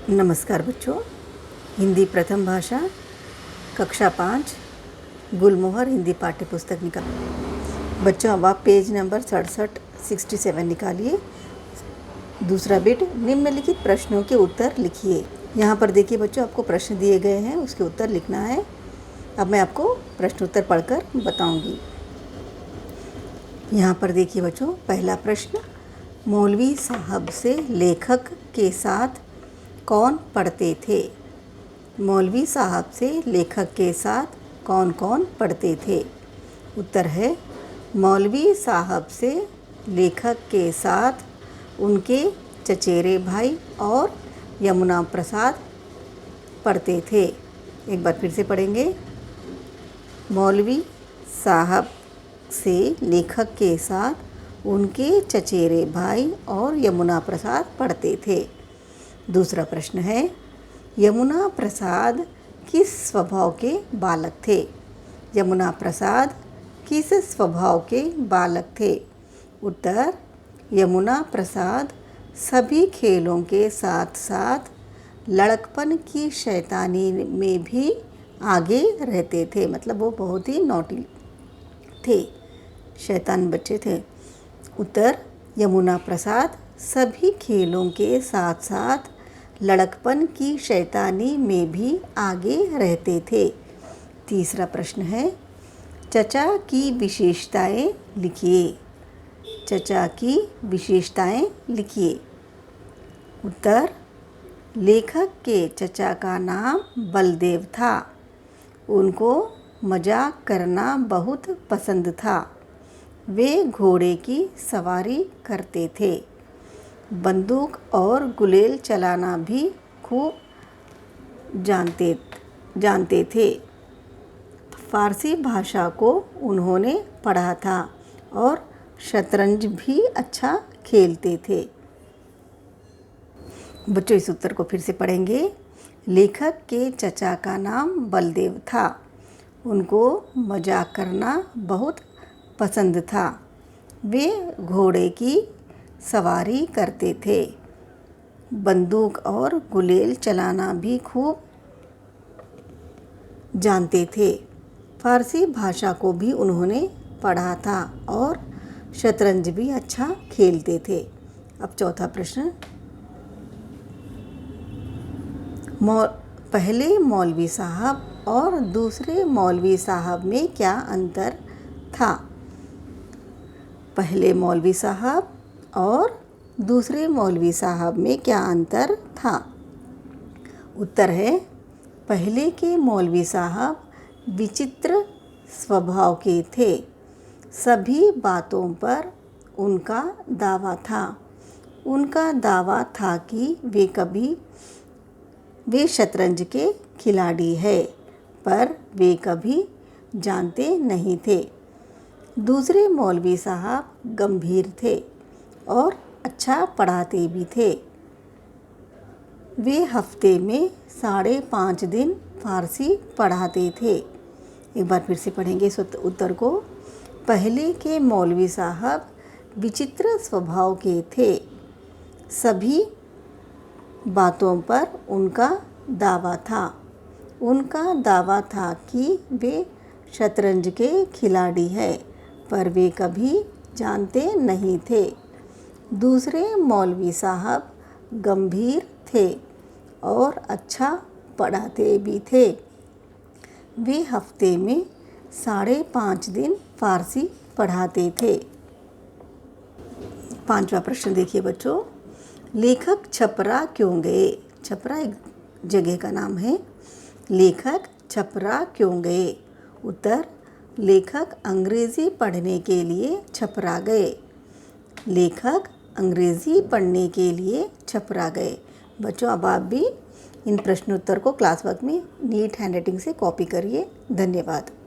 नमस्कार बच्चों, हिंदी प्रथम भाषा कक्षा 5 गुलमोहर हिंदी पाठ्य पुस्तक निकाल। बच्चों अब आप पेज नंबर 67 निकालिए। दूसरा बिट, निम्नलिखित प्रश्नों के उत्तर लिखिए। यहाँ पर देखिए बच्चों, आपको प्रश्न दिए गए हैं, उसके उत्तर लिखना है। अब मैं आपको प्रश्न उत्तर पढ़कर बताऊँगी। यहाँ पर देखिए बच्चों, पहला प्रश्न, मौलवी साहब से लेखक के साथ कौन पढ़ते थे? मौलवी साहब से लेखक के साथ कौन कौन पढ़ते थे? उत्तर है, मौलवी साहब से लेखक के साथ उनके चचेरे भाई और यमुना प्रसाद पढ़ते थे। एक बार फिर से पढ़ेंगे। मौलवी साहब से लेखक के साथ उनके चचेरे भाई और यमुना प्रसाद पढ़ते थे। दूसरा प्रश्न है, यमुना प्रसाद किस स्वभाव के बालक थे? यमुना प्रसाद किस स्वभाव के बालक थे? उत्तर, यमुना प्रसाद सभी खेलों के साथ साथ लड़कपन की शैतानी में भी आगे रहते थे। मतलब वो बहुत ही नॉटी थे, शैतान बच्चे थे। उत्तर, यमुना प्रसाद सभी खेलों के साथ साथ लड़कपन की शैतानी में भी आगे रहते थे। तीसरा प्रश्न है, चचा की विशेषताएं लिखिए। चचा की विशेषताएं लिखिए। उत्तर, लेखक के चचा का नाम बलदेव था। उनको मजाक करना बहुत पसंद था। वे घोड़े की सवारी करते थे। बंदूक और गुलेल चलाना भी खूब जानते थे। फारसी भाषा को उन्होंने पढ़ा था और शतरंज भी अच्छा खेलते थे। बच्चों इस उत्तर को फिर से पढ़ेंगे। लेखक के चचा का नाम बलदेव था। उनको मजाक करना बहुत पसंद था। वे घोड़े की सवारी करते थे। बंदूक और गुलेल चलाना भी खूब जानते थे। फारसी भाषा को भी उन्होंने पढ़ा था और शतरंज भी अच्छा खेलते थे। अब चौथा प्रश्न, पहले मौलवी साहब और दूसरे मौलवी साहब में क्या अंतर था? पहले मौलवी साहब और दूसरे मौलवी साहब में क्या अंतर था? उत्तर है, पहले के मौलवी साहब विचित्र स्वभाव के थे। सभी बातों पर उनका दावा था। उनका दावा था कि वे शतरंज के खिलाड़ी हैं, पर वे कभी जानते नहीं थे। दूसरे मौलवी साहब गंभीर थे और अच्छा पढ़ाते भी थे। वे हफ्ते में 5.5 दिन फारसी पढ़ाते थे। एक बार फिर से पढ़ेंगे इस उत्तर को। पहले के मौलवी साहब विचित्र स्वभाव के थे। सभी बातों पर उनका दावा था। उनका दावा था कि वे शतरंज के खिलाड़ी हैं, पर वे कभी जानते नहीं थे। दूसरे मौलवी साहब गंभीर थे और अच्छा पढ़ाते भी थे। वे हफ्ते में 5.5 दिन फारसी पढ़ाते थे। पांचवा प्रश्न देखिए बच्चों, लेखक छपरा क्यों गए? छपरा एक जगह का नाम है। लेखक छपरा क्यों गए? उत्तर, लेखक अंग्रेज़ी पढ़ने के लिए छपरा गए। लेखक अंग्रेज़ी पढ़ने के लिए छपरा गए। बच्चों अब आप भी इन प्रश्नोत्तर को क्लास वर्क में नीट हैंडराइटिंग से कॉपी करिए। धन्यवाद।